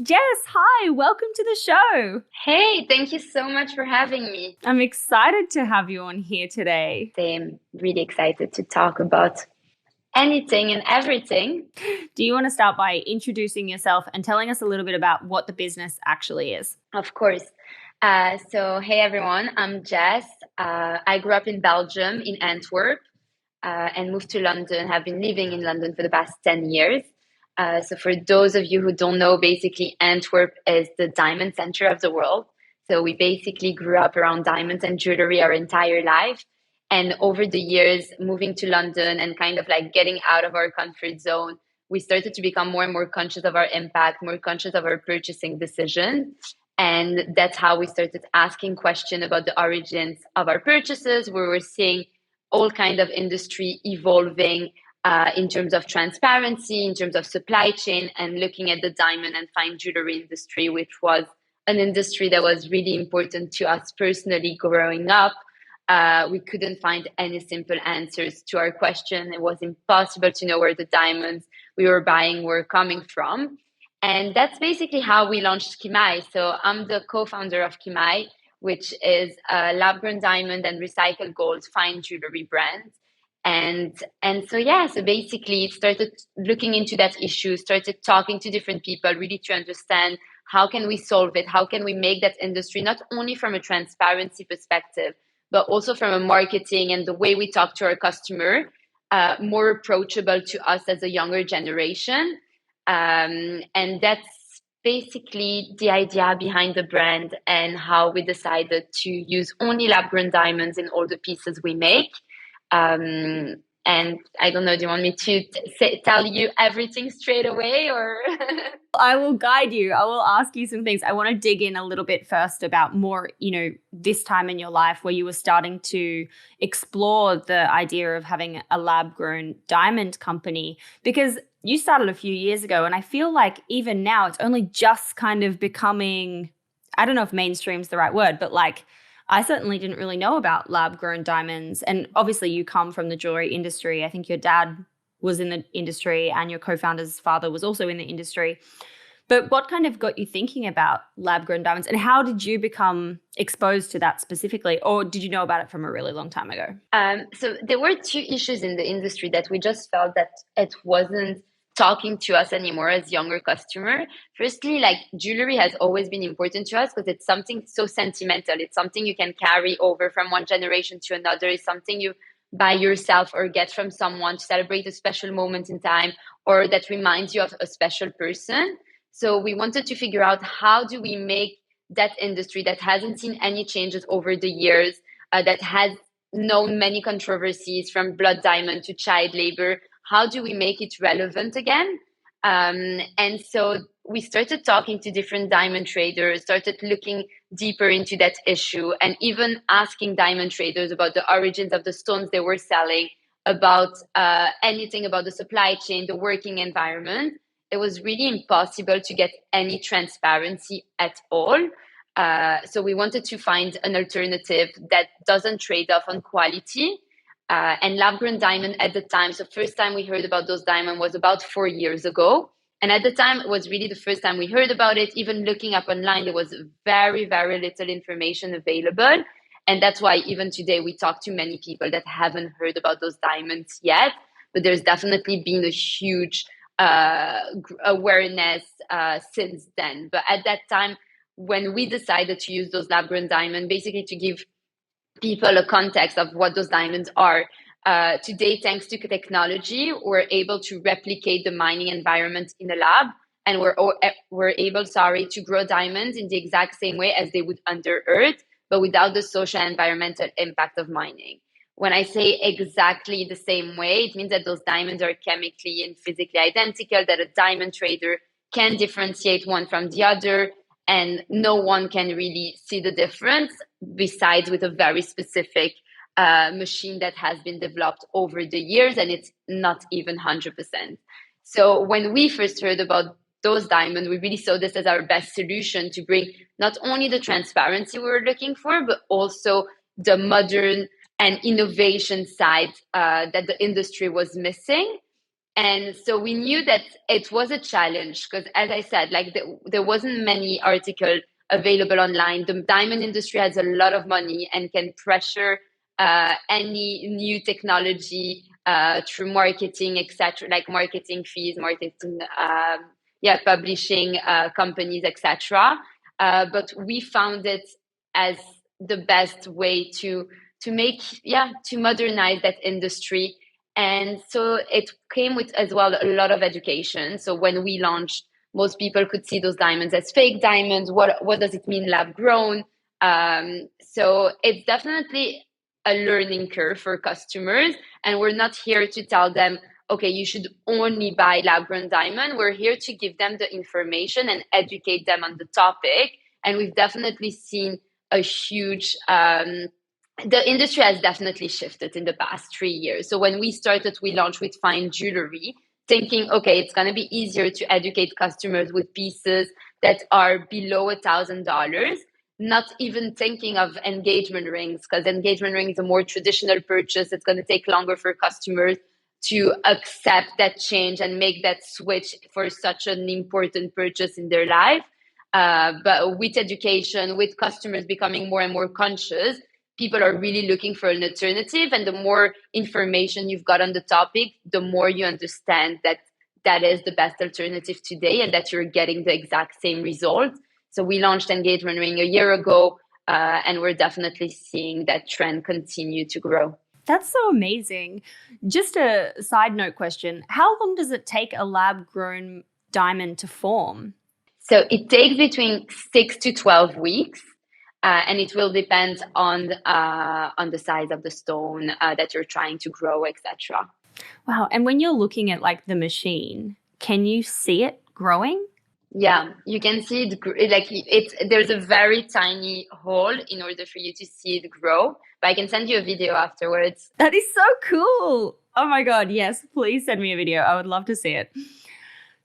Jess, hi, welcome to the show. Hey, thank you so much for having me. I'm excited to have you on here today. I'm really excited to talk about anything and everything. Do you want to start by introducing yourself and telling us a little bit about what the business actually is? Of course. Hey everyone, I'm Jess. I grew up in Belgium, in Antwerp, and moved to London. Have been living in London for the past 10 years. So, for those of you who don't know, basically, Antwerp is the diamond center of the world. So, we basically grew up around diamonds and jewelry our entire life. And over the years, moving to London and kind of like getting out of our comfort zone, we started to become more and more conscious of our impact, more conscious of our purchasing decisions. And that's how we started asking questions about the origins of our purchases. We were seeing all kind of industry evolving in terms of transparency, in terms of supply chain, and looking at the diamond and fine jewelry industry, which was an industry that was really important to us personally growing up. We couldn't find any simple answers to our question. It was impossible to know where the diamonds we were buying were coming from. And that's basically how we launched Kimai. So I'm the co-founder of Kimai, which is a lab-grown diamond and recycled gold fine jewelry brand. So basically started looking into that issue, started talking to different people really to understand how can we solve it, how can we make that industry not only from a transparency perspective, but also from a marketing and the way we talk to our customer, more approachable to us as a younger generation. And that's basically the idea behind the brand and how we decided to use only lab grown diamonds in all the pieces we make. And I don't know, do you want me to tell you everything straight away or? I will guide you. I will ask you some things. I want to dig in a little bit first about more, this time in your life where you were starting to explore the idea of having a lab grown diamond company, because you started a few years ago. And I feel like even now it's only just kind of becoming, I don't know if mainstream's the right word, but like I certainly didn't really know about lab grown diamonds. And obviously you come from the jewelry industry. I think your dad was in the industry and your co-founder's father was also in the industry. But what kind of got you thinking about lab grown diamonds, and how did you become exposed to that specifically? Or did you know about it from a really long time ago? So there were two issues in the industry that we just felt that it wasn't talking to us anymore as younger customer. Firstly, like jewelry has always been important to us because it's something so sentimental. It's something you can carry over from one generation to another. It's something you buy yourself or get from someone to celebrate a special moment in time or that reminds you of a special person. So we wanted to figure out how do we make that industry that hasn't seen any changes over the years, that has known many controversies from blood diamond to child labor. How do we make it relevant again? And so we started talking to different diamond traders, started looking deeper into that issue, and even asking diamond traders about the origins of the stones they were selling, about anything about the supply chain, the working environment. It was really impossible to get any transparency at all. So we wanted to find an alternative that doesn't trade off on quality. And lab grown diamond at the time, so first time we heard about those diamond was about 4 years ago. And at the time, it was really the first time we heard about it. Even looking up online, there was very, very little information available. And that's why even today we talk to many people that haven't heard about those diamonds yet. But there's definitely been a huge awareness since then. But at that time, when we decided to use those lab grown diamond, basically to give people a context of what those diamonds are. Today, thanks to technology, we're able to replicate the mining environment in a lab, and we're able, to grow diamonds in the exact same way as they would under earth, but without the social and environmental impact of mining. When I say exactly the same way, it means that those diamonds are chemically and physically identical, that a diamond trader can differentiate one from the other, and no one can really see the difference besides with a very specific machine that has been developed over the years, and it's not even 100%. So when we first heard about those diamonds, we really saw this as our best solution to bring not only the transparency we were looking for, but also the modern and innovation side that the industry was missing. And so we knew that it was a challenge because, as I said, like there wasn't many articles available online. The diamond industry has a lot of money and can pressure any new technology through marketing, etc., like marketing fees, marketing, publishing companies, etc. But we found it as the best way to make, to modernize that industry. And so it came with as well a lot of education. So when we launched, most people could see those diamonds as fake diamonds. What does it mean lab grown? So it's definitely a learning curve for customers. And we're not here to tell them, okay, you should only buy lab grown diamond. We're here to give them the information and educate them on the topic. And we've definitely seen a huge the industry has definitely shifted in the past 3 years. So when we started, we launched with fine jewelry, thinking, okay, it's going to be easier to educate customers with pieces that are below $1,000, not even thinking of engagement rings, because engagement ring is a more traditional purchase. It's going to take longer for customers to accept that change and make that switch for such an important purchase in their life. But with education, with customers becoming more and more conscious, people are really looking for an alternative. And the more information you've got on the topic, the more you understand that that is the best alternative today and that you're getting the exact same result. So we launched Engagement Ring a year ago, and we're definitely seeing that trend continue to grow. That's so amazing. Just a side note question. How long does it take a lab-grown diamond to form? So it takes between 6 to 12 weeks. And it will depend on the size of the stone that you're trying to grow, etc. Wow. And when you're looking at like the machine, can you see it growing? Yeah, you can see it like there's a very tiny hole in order for you to see it grow. But I can send you a video afterwards. That is so cool. Oh my God. Yes. Please send me a video. I would love to see it.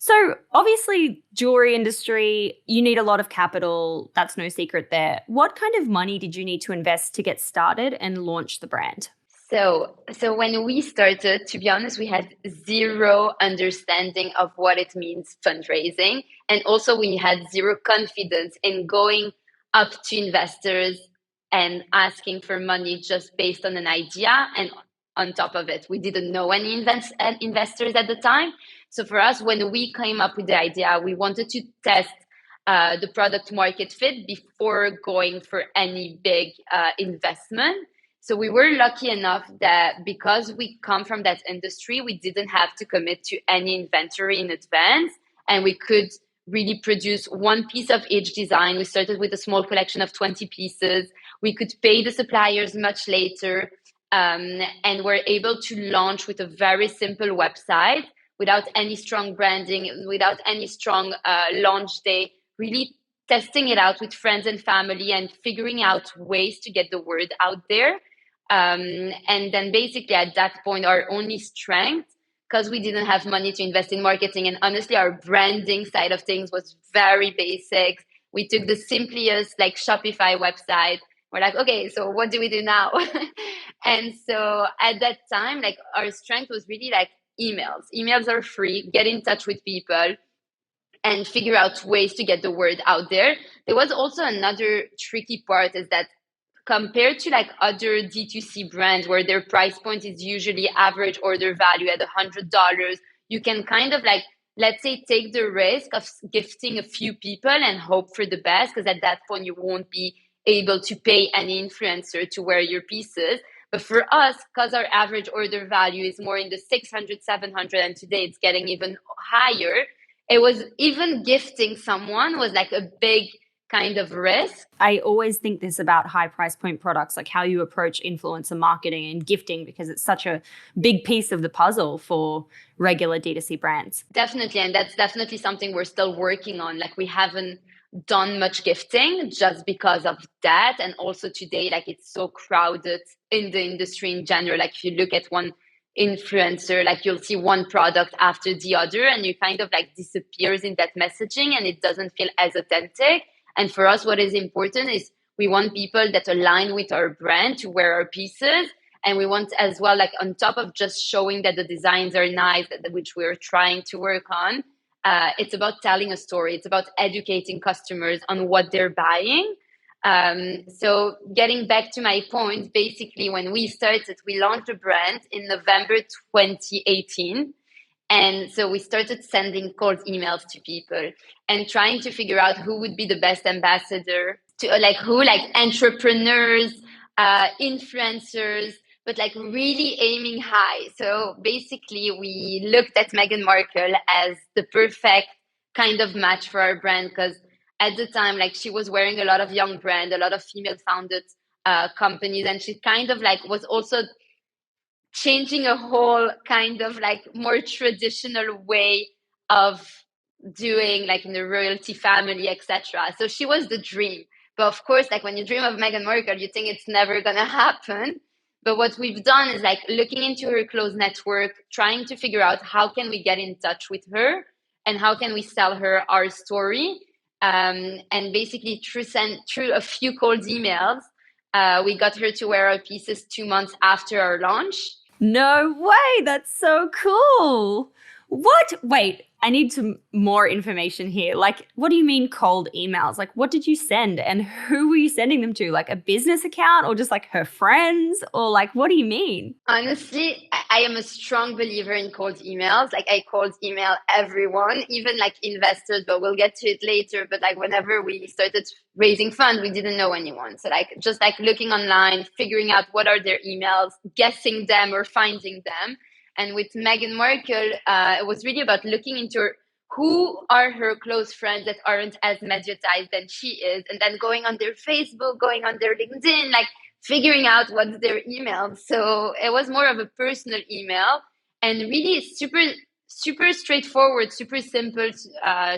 So obviously, jewelry industry, you need a lot of capital. That's no secret there. What kind of money did you need to invest to get started and launch the brand? So when we started, to be honest, we had zero understanding of what it means fundraising. And also we had zero confidence in going up to investors and asking for money just based on an idea. And on top of it, we didn't know any investors at the time. So for us, when we came up with the idea, we wanted to test the product market fit before going for any big investment. So we were lucky enough that because we come from that industry, we didn't have to commit to any inventory in advance, and we could really produce one piece of each design. We started with a small collection of 20 pieces. We could pay the suppliers much later, and we're able to launch with a very simple website without any strong branding, without any strong launch day, really testing it out with friends and family and figuring out ways to get the word out there. And then basically at that point, our only strength, because we didn't have money to invest in marketing, and honestly, our branding side of things was very basic. We took the simplest like Shopify website. We're like, okay, so what do we do now? And so at that time, like our strength was really like emails. Emails are free. Get in touch with people and figure out ways to get the word out there. There was also another tricky part is that compared to like other D2C brands where their price point is usually average order value at $100, you can kind of like, let's say, take the risk of gifting a few people and hope for the best, because at that point you won't be able to pay any influencer to wear your pieces. But for us, because our average order value is more in the 600, 700, and today it's getting even higher, it was even gifting someone was like a big kind of risk. I always think this about high price point products, like how you approach influencer marketing and gifting, because it's such a big piece of the puzzle for regular D2C brands. Definitely. And that's definitely something we're still working on. Like we haven't done much gifting just because of that. And also today, like it's so crowded in the industry in general. Like if you look at one influencer, like you'll see one product after the other and you kind of like disappears in that messaging and it doesn't feel as authentic. And for us, what is important is we want people that align with our brand to wear our pieces. And we want as well, like on top of just showing that the designs are nice, which we're trying to work on, it's about telling a story. It's about educating customers on what they're buying. So getting back to my point, basically when we started, we launched the brand in November 2018. And so we started sending cold emails to people and trying to figure out who would be the best ambassador to like entrepreneurs, influencers, but like really aiming high. So basically we looked at Meghan Markle as the perfect kind of match for our brand, because at the time, like she was wearing a lot of young brand, a lot of female founded companies, and she kind of like was also changing a whole kind of like more traditional way of doing, like in the royalty family, etc. So she was the dream. But of course, like when you dream of Meghan Markle, you think it's never gonna happen. But what we've done is like looking into her close network, trying to figure out how can we get in touch with her and how can we sell her our story. And basically through a few cold emails, we got her to wear our pieces 2 months after our launch. No way. That's so cool. What? Wait, I need some more information here. Like, what do you mean cold emails? Like, what did you send and who were you sending them to? Like a business account or just like her friends? Or like, what do you mean? Honestly, I am a strong believer in cold emails. Like I cold email everyone, even like investors, but we'll get to it later. But like whenever we started raising funds, we didn't know anyone. So like just like looking online, figuring out what are their emails, guessing them or finding them. And with Meghan Markle, it was really about looking into who are her close friends that aren't as mediatized than she is, and then going on their Facebook, going on their LinkedIn, like figuring out what's their email. So it was more of a personal email and really super straightforward, super simple,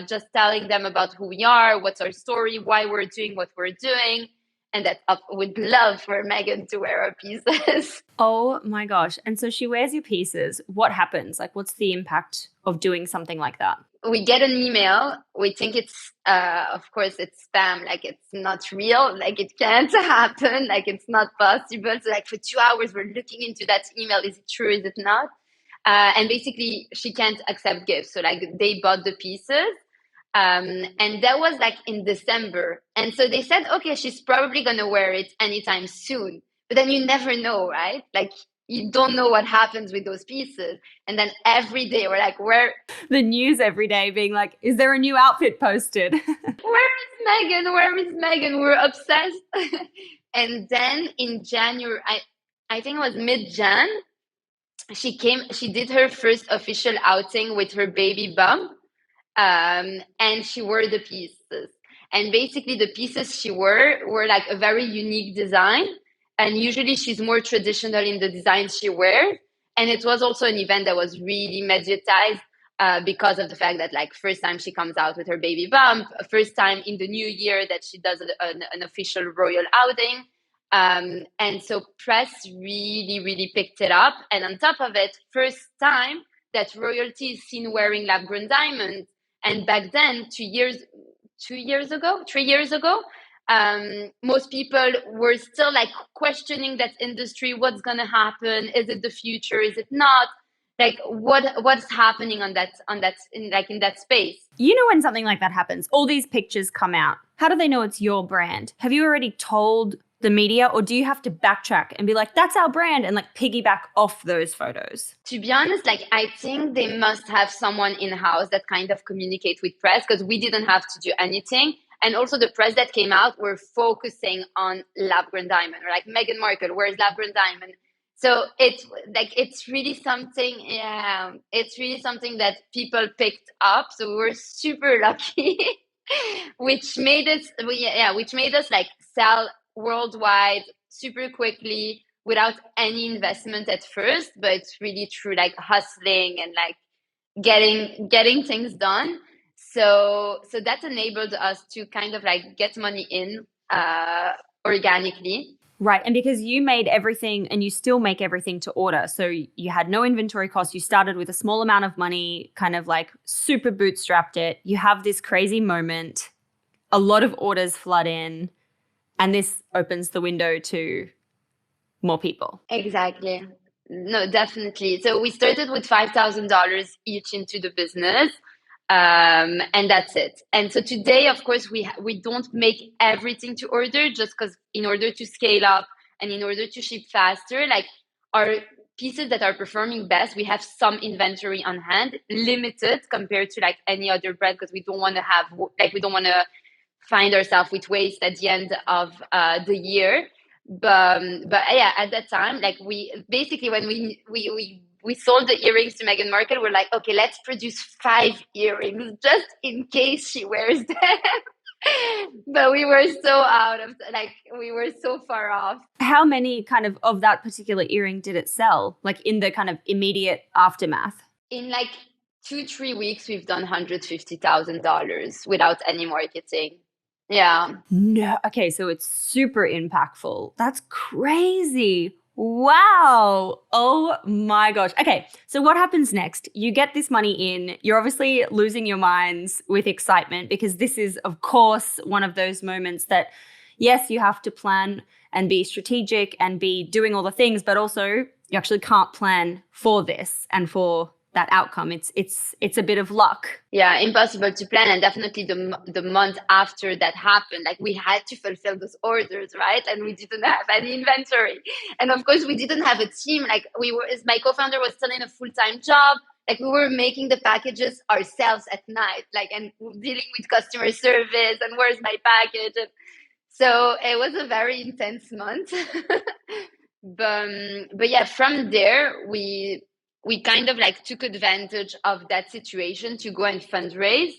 just telling them about who we are, what's our story, why we're doing what we're doing, and that I would love for Meghan to wear our pieces. Oh my gosh. And so she wears your pieces. What happens? Like, what's the impact of doing something like that? We get an email. We think it's, of course, it's spam. Like it's not real. Like it can't happen. Like it's not possible. So like for 2 hours, we're looking into that email. Is it true? Is it not? And basically, she can't accept gifts. So like they bought the pieces. And that was like in December. And so they said, okay, she's probably going to wear it anytime soon. But then you never know, right? Like you don't know what happens with those pieces. And then every day we're like, where The news every day being like, is there a new outfit posted? where is Meghan? Where is Meghan? We're obsessed. And then in January, I think it was mid-Jan, she did her first official outing with her baby bump. And she wore the pieces. And basically, the pieces she wore were like a very unique design. And usually, she's more traditional in the designs she wears. And it was also an event that was really mediatized because of the fact that, like, first time she comes out with her baby bump, first time in the new year that she does an official royal outing. And so press really, really picked it up. And on top of it, first time that royalty is seen wearing lab grown diamonds. And back then, 3 years ago, most people were still like questioning that industry. What's gonna happen? Is it the future? Is it not? Like what's happening on that in that space? You know, when something like that happens, all these pictures come out. How do they know it's your brand? Have you already told the media, or do you have to backtrack and be like, that's our brand, and like piggyback off those photos? To be honest, like I think they must have someone in-house that kind of communicate with press, because we didn't have to do anything. And also the press that came out were focusing on lab grown diamond, or like Meghan Markle, where's lab grown diamond? So it's really something, yeah, it's really something that people picked up. So we were super lucky, which made us like sell worldwide super quickly without any investment at first, but it's really through like hustling and like getting things done. So that enabled us to kind of like get money in organically. Right. And because you made everything and you still make everything to order. So you had no inventory costs. You started with a small amount of money, kind of like super bootstrapped it. You have this crazy moment, a lot of orders flood in, and this opens the window to more people. Exactly. No, definitely. So we started with $5,000 each into the business, and that's it. And so today, of course, we don't make everything to order just because in order to scale up and in order to ship faster, like our pieces that are performing best, we have some inventory on hand, limited compared to like any other brand because we don't want to have we don't want to find ourselves with waste at the end of the year. But yeah, at that time, like we basically when we sold the earrings to Meghan Markle, we're like, okay, let's produce 5 earrings just in case she wears them. But we were so out of we were so far off. How many kind of that particular earring did it sell, like in the kind of immediate aftermath? In like 2-3 weeks, we've done $150,000 without any marketing. Yeah. No. Okay, so it's super impactful. That's crazy. Wow. Oh my gosh. Okay, so what happens next? You get this money in. You're obviously losing your minds with excitement because this is, of course, one of those moments that, yes, you have to plan and be strategic and be doing all the things, but also you actually can't plan for this and for that outcome. It's a bit of luck. Yeah, impossible to plan. And definitely the month after that happened, like we had to fulfill those orders, right? And we didn't have any inventory. And of course we didn't have a team. Like my co-founder was still in a full-time job. Like we were making the packages ourselves at night, like, and dealing with customer service and where's my package. And so it was a very intense month. But yeah, from there, we kind of like took advantage of that situation to go and fundraise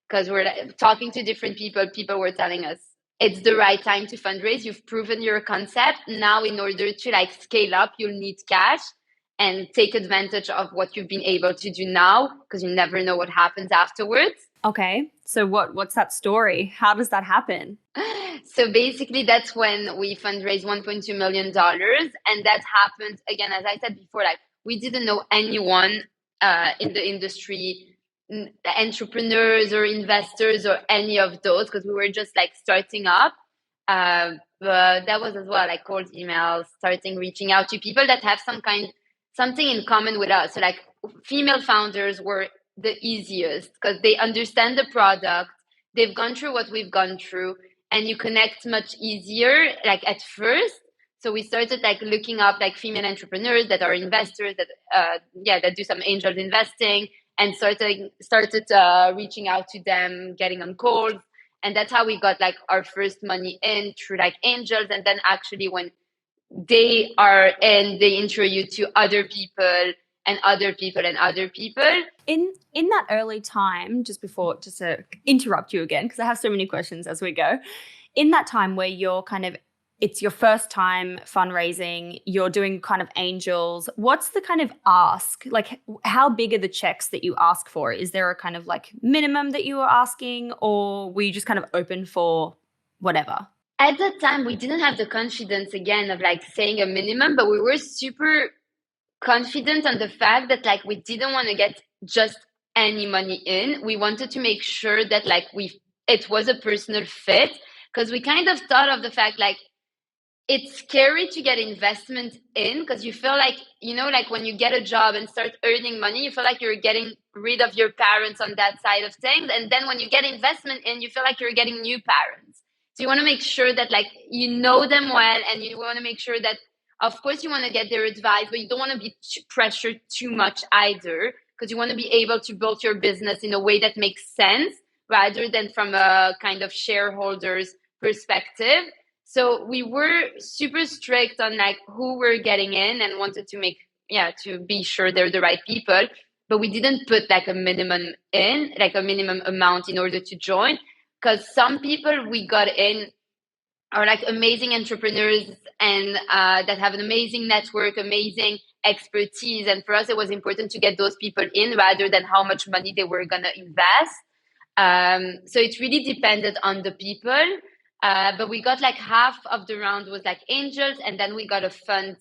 because we're like, talking to different people. People were telling us it's the right time to fundraise. You've proven your concept. Now, in order to like scale up, you'll need cash and take advantage of what you've been able to do now because you never know what happens afterwards. Okay. So what's that story? How does that happen? So basically, that's when we fundraised $1.2 million. And that happened, again, as I said before, like we didn't know anyone in the industry, entrepreneurs or investors or any of those, because we were just like starting up. But that was as well like cold emails, starting reaching out to people that have something in common with us. So like female founders were the easiest because they understand the product, they've gone through what we've gone through, and you connect much easier like at first. So we started like looking up like female entrepreneurs that are investors that do some angel investing, and started reaching out to them, getting on calls. And that's how we got like our first money in through like angels. And then actually when they are in, they intro you to other people and other people and other people. In that early time, just to interrupt you again, because I have so many questions as we go. In that time where you're it's your first time fundraising, you're doing kind of angels, what's the kind of ask? Like, how big are the checks that you ask for? Is there a kind of like minimum that you were asking, or were you just kind of open for whatever? At that time, we didn't have the confidence again of like saying a minimum, but we were super confident on the fact that like we didn't want to get just any money in. We wanted to make sure that like it was a personal fit, because we kind of thought of the fact like it's scary to get investment in because you feel like, like when you get a job and start earning money, you feel like you're getting rid of your parents on that side of things. And then when you get investment in, you feel like you're getting new parents. So you want to make sure that like you know them well, and you want to make sure that, of course, you want to get their advice, but you don't want to be pressured too much either, because you want to be able to build your business in a way that makes sense rather than from a kind of shareholder's perspective. So we were super strict on like who we're getting in and wanted to be sure they're the right people. But we didn't put like a minimum amount in order to join, because some people we got in are like amazing entrepreneurs and that have an amazing network, amazing expertise. And for us, it was important to get those people in rather than how much money they were going to invest. So it really depended on the people. But we got like half of the round was like angels, and then we got a fund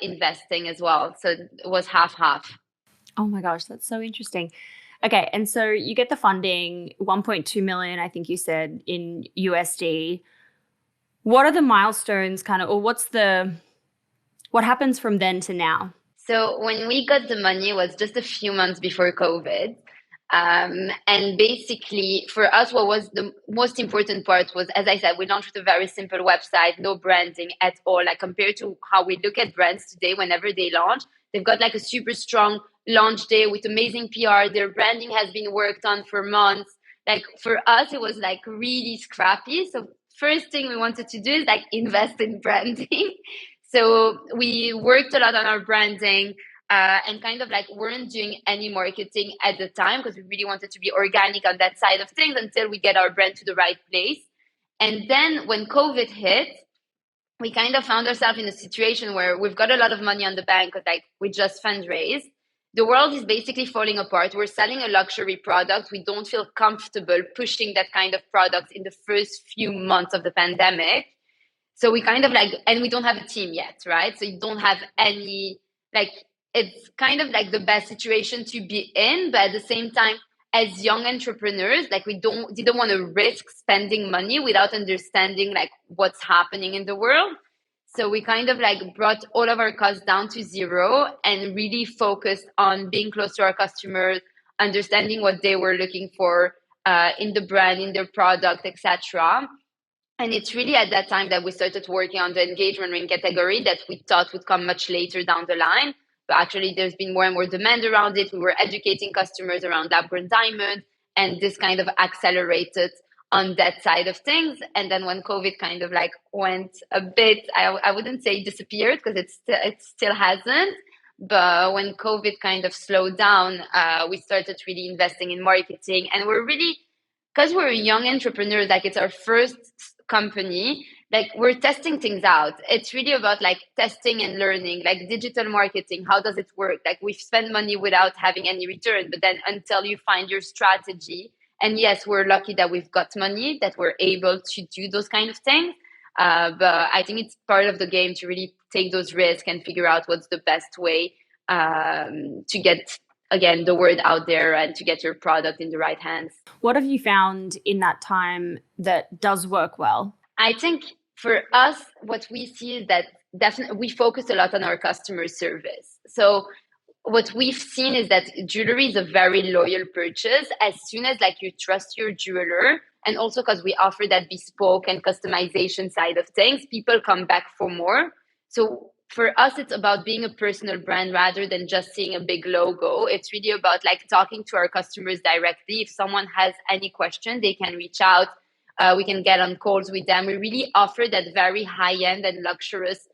investing as well. So it was half. Oh my gosh, that's so interesting. Okay, and so you get the funding, 1.2 million, I think you said, in USD. What are the milestones or what's the What happens from then to now? So when we got the money, it was just a few months before COVID. And basically, for us, what was the most important part was, as I said, we launched with a very simple website, no branding at all. Like compared to how we look at brands today, whenever they launch, they've got like a super strong launch day with amazing PR. Their branding has been worked on for months. Like for us, it was like really scrappy. So first thing we wanted to do is like invest in branding. So we worked a lot on our branding and kind of like weren't doing any marketing at the time because we really wanted to be organic on that side of things until we get our brand to the right place. And then when COVID hit, we kind of found ourselves in a situation where we've got a lot of money on the bank because like we just fundraised. The world is basically falling apart. We're selling a luxury product. We don't feel comfortable pushing that kind of product in the first few months of the pandemic. So we kind of like, and we don't have a team yet, right? So you don't have any, like, it's kind of like the best situation to be in, but at the same time, as young entrepreneurs, like we didn't want to risk spending money without understanding like what's happening in the world. So we kind of like brought all of our costs down to zero and really focused on being close to our customers, understanding what they were looking for in the brand, in their product, etc. And it's really at that time that we started working on the engagement ring category that we thought would come much later down the line. But actually, there's been more and more demand around it. We were educating customers around lab grown diamond, and this kind of accelerated on that side of things. And then when COVID kind of like went a bit, I wouldn't say disappeared because it still hasn't. But when COVID kind of slowed down, we started really investing in marketing, and we're really because we're young entrepreneurs, like it's our first company, like we're testing things out. It's really about like testing and learning, like digital marketing. How does it work? Like we've spent money without having any return, but then until you find your strategy, and yes, we're lucky that we've got money that we're able to do those kind of things. But I think it's part of the game to really take those risks and figure out what's the best way to get again the word out there and to get your product in the right hands. What have you found in that time that does work well? I think for us, what we see is that definitely we focus a lot on our customer service. So what we've seen is that jewelry is a very loyal purchase. As soon as like you trust your jeweler, and also because we offer that bespoke and customization side of things, people come back for more. So for us, it's about being a personal brand rather than just seeing a big logo. It's really about like talking to our customers directly. If someone has any question, they can reach out. We can get on calls with them. We really offer that very high end and luxurious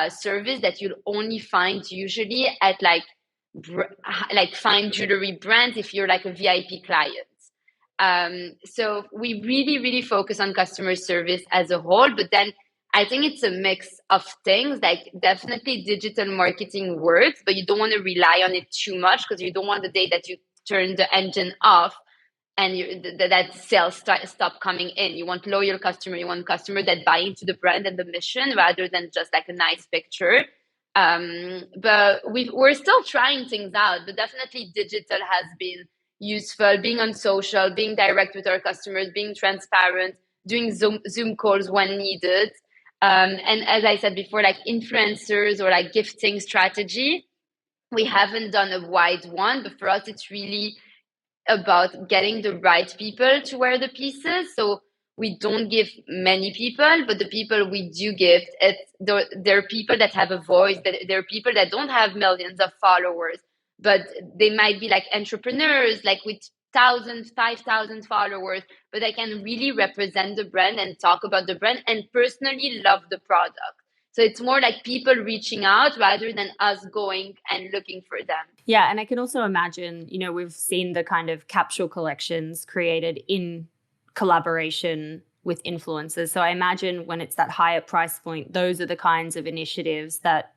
service that you'll only find usually at like fine jewelry brands if you're like a VIP client. So we really focus on customer service as a whole, but then I think it's a mix of things. Like definitely digital marketing works, but you don't want to rely on it too much because you don't want the day that you turn the engine off and that sales stop coming in. You want loyal customer. You want customer that buy into the brand and the mission rather than just like a nice picture. But we're still trying things out, but definitely digital has been useful, being on social, being direct with our customers, being transparent, doing Zoom calls when needed. And as I said before, like influencers or like gifting strategy, we haven't done a wide one, but for us, it's really about getting the right people to wear the pieces. So we don't give many people, but the people we do give, they're people that have a voice, that they're people that don't have millions of followers, but they might be like entrepreneurs, like with 1,000, 5,000 followers, but they can really represent the brand and talk about the brand and personally love the product. So it's more like people reaching out rather than us going and looking for them. Yeah. And I can also imagine, we've seen the kind of capsule collections created in collaboration with influencers. So I imagine when it's that higher price point, those are the kinds of initiatives that,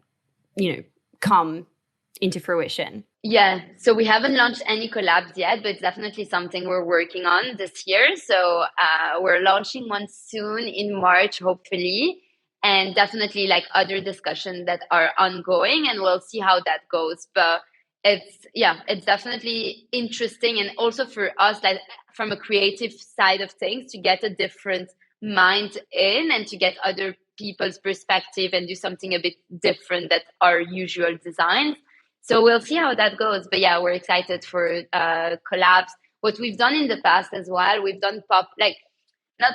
come into fruition. Yeah, so we haven't launched any collabs yet, but it's definitely something we're working on this year. So we're launching one soon in March, hopefully, and definitely like other discussions that are ongoing, and we'll see how that goes. But it's definitely interesting, and also for us, like from a creative side of things, to get a different mind in and to get other people's perspective and do something a bit different that our usual designs. So we'll see how that goes. But yeah, we're excited for collabs. What we've done in the past as well, we've done not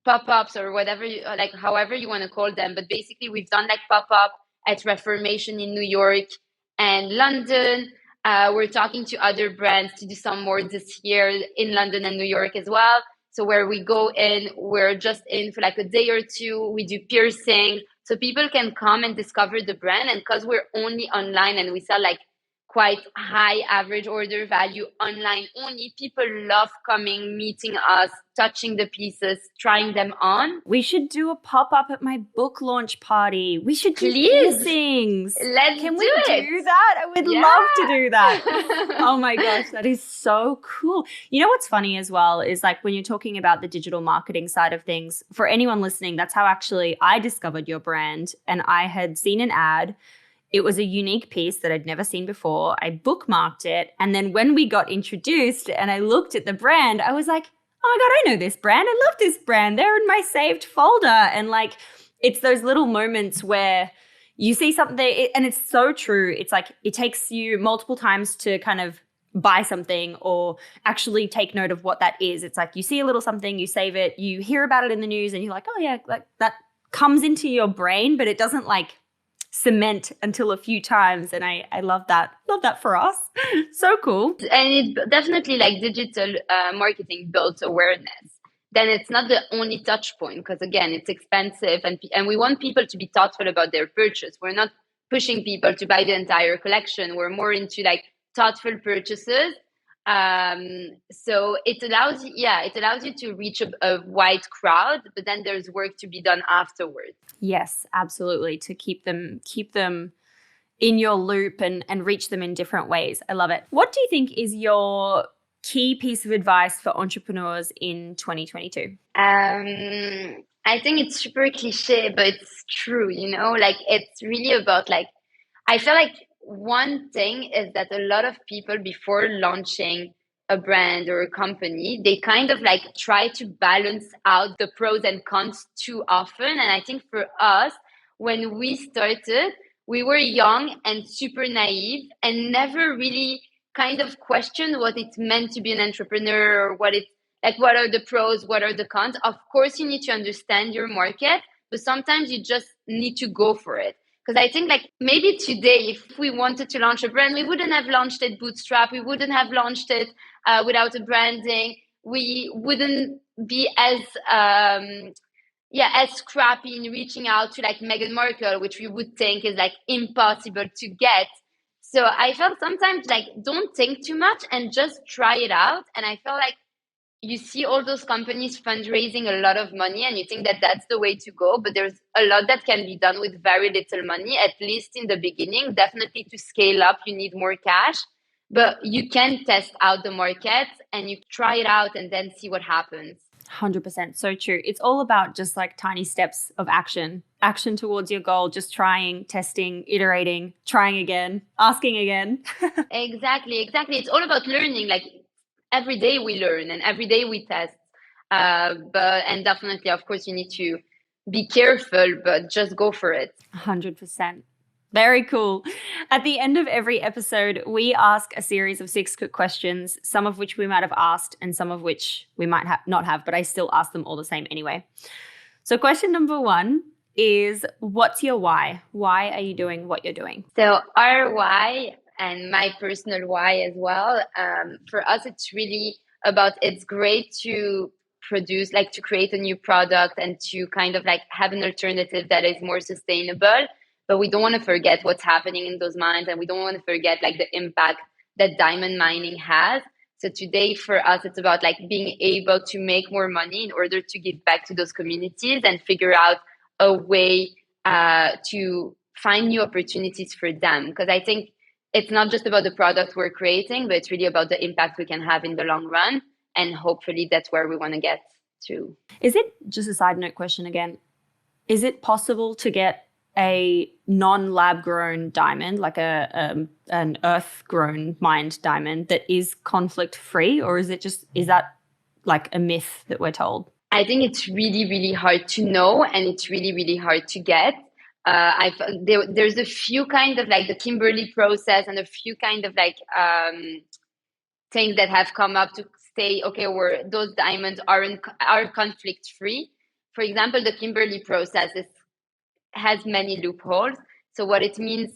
pop-ups or whatever, like however you want to call them, but basically we've done like pop-up at Reformation in New York and London. We're talking to other brands to do some more this year in London and New York as well. So where we go in, we're just in for like a day or two. We do piercing, so people can come and discover the brand. And because we're only online and we sell like quite high average order value online only, people love coming, meeting us, touching the pieces, trying them on. We should do a pop-up at my book launch party. We should do Please. piercings. Can we do that? I would love to do that. Oh my gosh, that is so cool. You know what's funny as well is like when you're talking about the digital marketing side of things, for anyone listening, that's how actually I discovered your brand. And I had seen an ad. It was a unique piece that I'd never seen before. I bookmarked it. And then when we got introduced and I looked at the brand, I was like, oh my God, I know this brand. I love this brand. They're in my saved folder. And like, it's those little moments where you see something and it's so true. It's like, it takes you multiple times to kind of buy something or actually take note of what that is. It's like you see a little something, you save it, you hear about it in the news and you're like, oh yeah, like that comes into your brain, but it doesn't like cement until a few times. And I love that. Love that for us. So cool. And it definitely like digital marketing builds awareness. Then it's not the only touch point because again, it's expensive and we want people to be thoughtful about their purchase. We're not pushing people to buy the entire collection. We're more into like thoughtful purchases. So it allows you to reach a wide crowd, but then there's work to be done afterwards. Yes, absolutely. To keep them in your loop and reach them in different ways. I love it. What do you think is your key piece of advice for entrepreneurs in 2022? I think it's super cliche, but it's true, like it's really about like, I feel like one thing is that a lot of people before launching a brand or a company, they kind of like try to balance out the pros and cons too often. And I think for us, when we started, we were young and super naive and never really kind of questioned what it meant to be an entrepreneur or what are the pros, what are the cons. Of course, you need to understand your market, but sometimes you just need to go for it. Because I think like maybe today, if we wanted to launch a brand, we wouldn't have launched it bootstrap. We wouldn't have launched it without a branding. We wouldn't be as scrappy in reaching out to like Meghan Markle, which we would think is like impossible to get. So I felt sometimes like don't think too much and just try it out. And I felt like you see all those companies fundraising a lot of money and you think that that's the way to go, but there's a lot that can be done with very little money, at least in the beginning. Definitely to scale up, you need more cash, but you can test out the market and you try it out and then see what happens. 100%. So true. It's all about just like tiny steps of action towards your goal, just trying, testing, iterating, trying again, asking again. Exactly. It's all about learning. Like every day we learn and every day we test. And definitely, of course, you need to be careful, but just go for it. 100%. Very cool. At the end of every episode, we ask a series of 6 quick questions, some of which we might have asked and some of which we might not have, but I still ask them all the same anyway. So question number 1 is, what's your why? Why are you doing what you're doing? So our why, and my personal why as well, for us, it's really about, it's great to produce, like to create a new product and to kind of like have an alternative that is more sustainable. But we don't want to forget what's happening in those mines, and we don't want to forget like the impact that diamond mining has. So today for us, it's about like being able to make more money in order to give back to those communities and figure out a way to find new opportunities for them. Because I think it's not just about the product we're creating, but it's really about the impact we can have in the long run. And hopefully that's where we want to get to. Is it, just a side note question again, is it possible to get a non-lab grown diamond, like an earth grown mined diamond that is conflict free, or is that like a myth that we're told? I think it's really, really hard to know, and it's really, really hard to get. There's a few kind of like the Kimberly process and a few kind of like things that have come up to say, okay, those diamonds are conflict free. For example, the Kimberly process has many loopholes. So what it means,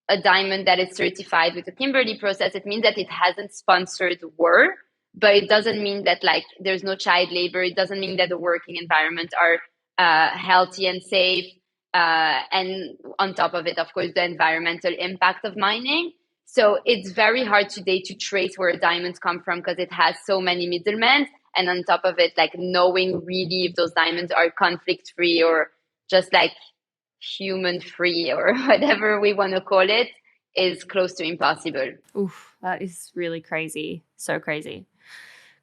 a diamond that is certified with the Kimberly process, it means that it hasn't sponsored war, but it doesn't mean that like there's no child labor. It doesn't mean that the working environment are healthy and safe. And on top of it, of course, the environmental impact of mining. So it's very hard today to trace where diamonds come from because it has so many middlemen. And on top of it, like knowing really if those diamonds are conflict free or just like human free or whatever we want to call it is close to impossible. Oof, that is really crazy. So crazy.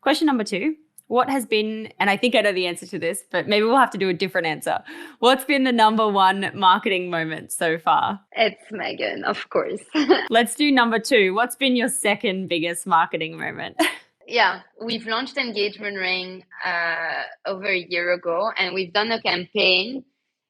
Question number 2. What has been, and I think I know the answer to this, but maybe we'll have to do a different answer. What's been the number 1 marketing moment so far? It's Meghan, of course. Let's do number 2. What's been your second biggest marketing moment? Yeah, we've launched Engagement Ring over a year ago, and we've done a campaign.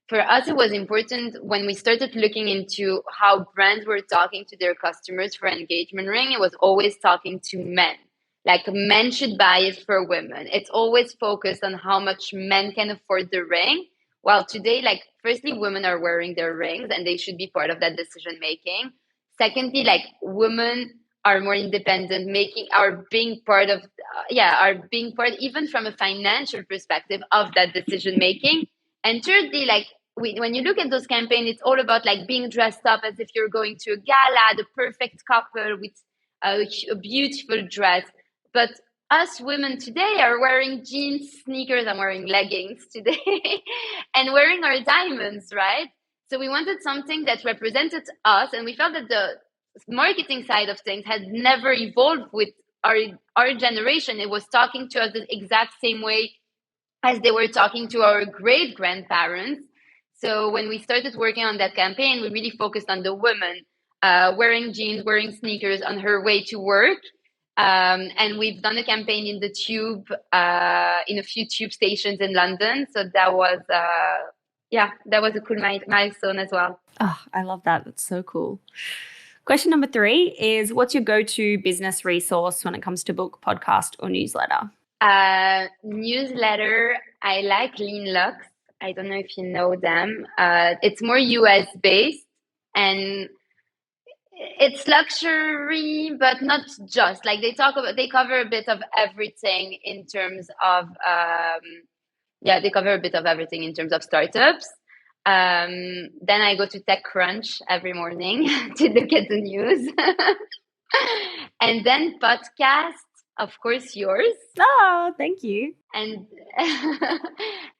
For us, it was important when we started looking into how brands were talking to their customers for Engagement Ring. It was always talking to men. Like men should buy it for women. It's always focused on how much men can afford the ring. While today, like firstly, women are wearing their rings and they should be part of that decision making. Secondly, like women are more independent, are being part even from a financial perspective of that decision making. And thirdly, like when you look at those campaigns, it's all about like being dressed up as if you're going to a gala, the perfect couple with a beautiful dress. But us women today are wearing jeans, sneakers, I'm wearing leggings today, and wearing our diamonds, right? So we wanted something that represented us, and we felt that the marketing side of things had never evolved with our generation. It was talking to us the exact same way as they were talking to our great grandparents. So when we started working on that campaign, we really focused on the woman wearing jeans, wearing sneakers on her way to work. And we've done a campaign in the tube, in a few tube stations in London. So that was a cool milestone as well. Oh, I love that. That's so cool. Question number 3 is, what's your go-to business resource when it comes to book, podcast, or newsletter? Newsletter, I like Lean Lux. I don't know if you know them. It's more US based and it's luxury, but not just. Like they cover a bit of everything in terms of they cover a bit of everything in terms of startups. Then I go to TechCrunch every morning to look at the news. And then podcast, of course, yours. Oh, thank you. And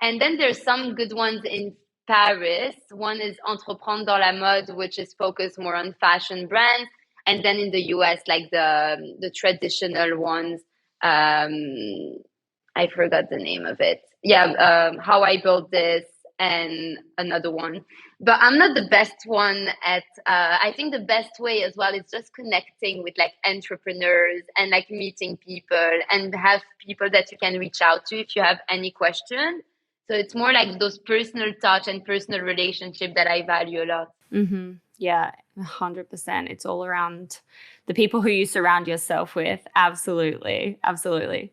and then there's some good ones in Paris. One is Entreprendre dans la mode, which is focused more on fashion brands. And then in the US, like the traditional ones, I forgot the name of it. Yeah, How I Built This and another one. But I'm not the best one at, I think the best way as well is just connecting with like entrepreneurs and like meeting people and have people that you can reach out to if you have any question. So it's more like those personal touch and personal relationship that I value a lot. Mm-hmm. Yeah, 100%. It's all around the people who you surround yourself with. Absolutely. Absolutely.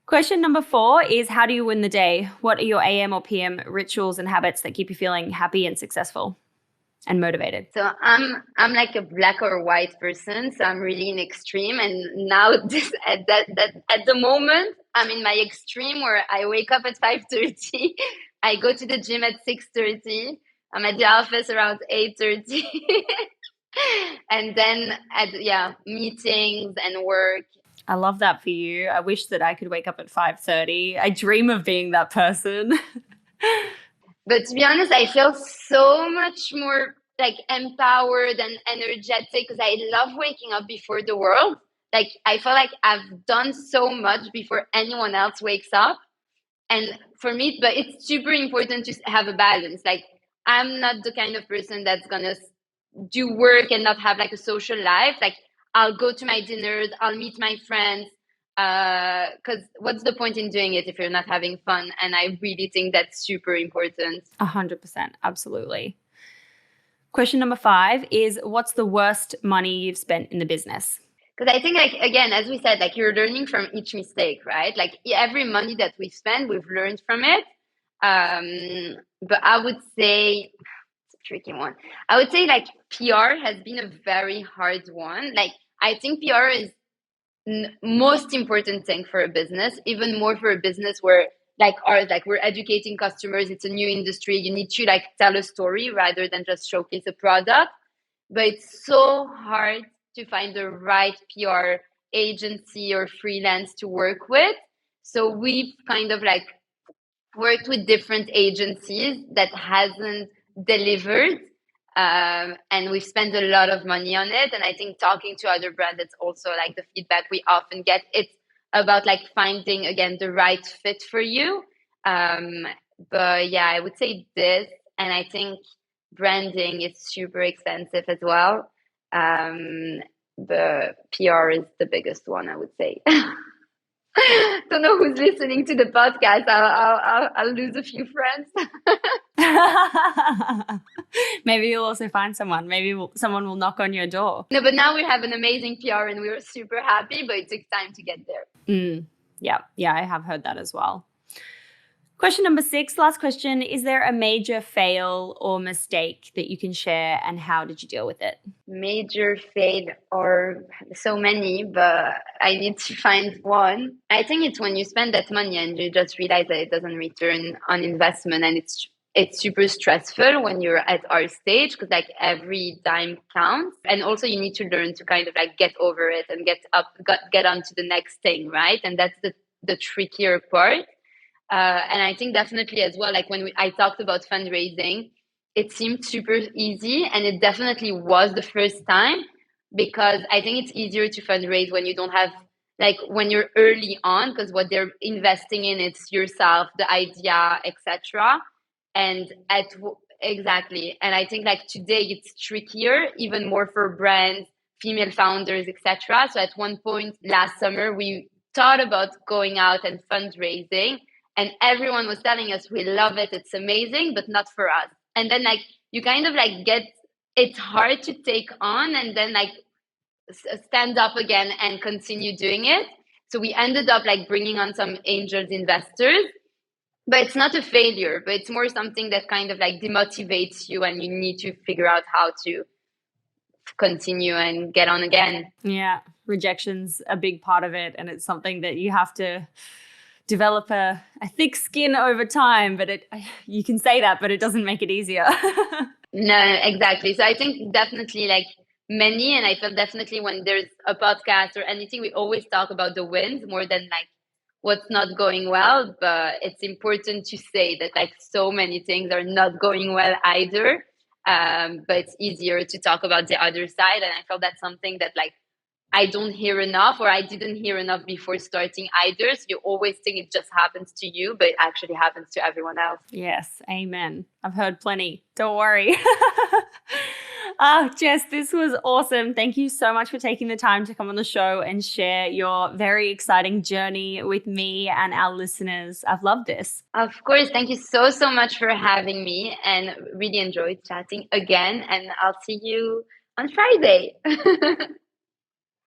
Question number 4 is, how do you win the day? What are your AM or PM rituals and habits that keep you feeling happy and successful and motivated? So I'm like a black or white person. So I'm really in extreme. And now at the moment, I'm in my extreme where I wake up at 5:30. I go to the gym at 6:30. I'm at the office around 8:30. And then meetings and work. I love that for you. I wish that I could wake up at 5:30. I dream of being that person. But to be honest, I feel so much more like empowered and energetic because I love waking up before the world. Like I feel like I've done so much before anyone else wakes up. And for me, but it's super important to have a balance. Like I'm not the kind of person that's gonna do work and not have like a social life. Like I'll go to my dinners, I'll meet my friends, Because what's the point in doing it if you're not having fun? And I really think that's super important. 100%. Absolutely. Question number 5 is, what's the worst money you've spent in the business? Because I think, like, again, as we said, like, you're learning from each mistake, right? Like, every money that we spend, we've learned from it. But I would say it's a tricky one. I would say, like, PR has been a very hard one. Like, I think PR is most important thing for a business, even more for a business where like ours, like we're educating customers, it's a new industry, you need to like tell a story rather than just showcase a product. But it's so hard to find the right PR agency or freelance to work with. So we've kind of like worked with different agencies that hasn't delivered, and we've spent a lot of money on it. And I think talking to other brands, it's also like the feedback we often get. It's about like finding again the right fit for you. But yeah, I would say this, and I think branding is super expensive as well. The PR is the biggest one, I would say. Don't know who's listening to the podcast. I'll lose a few friends. Maybe you'll also find someone. Maybe someone will knock on your door. No, but now we have an amazing PR and we were super happy, but it took time to get there. Yeah, I have heard that as well. Question number 6, last question. Is there a major fail or mistake that you can share, and how did you deal with it? Major fail, or so many, but I need to find one. I think it's when you spend that money and you just realize that it doesn't return on investment, and it's super stressful when you're at our stage because like every dime counts, and also you need to learn to kind of like get over it and get on to the next thing, right? And that's the trickier part. And I think definitely as well, like when I talked about fundraising, it seemed super easy, and it definitely was the first time, because I think it's easier to fundraise when you don't have, like when you're early on, because what they're investing in, it's yourself, the idea, etc. And exactly, and I think like today it's trickier, even more for brands, female founders, etc. So at one point last summer, we thought about going out and fundraising, and everyone was telling us we love it, it's amazing, but not for us. And then like you kind of like it's hard to take on and then like stand up again and continue doing it. So we ended up like bringing on some angels investors, but it's not a failure, but it's more something that kind of like demotivates you, and you need to figure out how to continue and get on again. Yeah, rejection's a big part of it, and it's something that you have to develop a thick skin over time, but you can say that, but it doesn't make it easier. No, exactly. So I think definitely like many, and I feel definitely when there's a podcast or anything, we always talk about the wins more than like what's not going well. But it's important to say that like so many things are not going well either. But it's easier to talk about the other side. And I felt that's something that like I don't hear enough, or I didn't hear enough before starting either. So you always think it just happens to you, but it actually happens to everyone else. Yes, amen. I've heard plenty. Don't worry. Jess, this was awesome. Thank you so much for taking the time to come on the show and share your very exciting journey with me and our listeners. I've loved this. Of course. Thank you so, so much for having me, and really enjoyed chatting again. And I'll see you on Friday.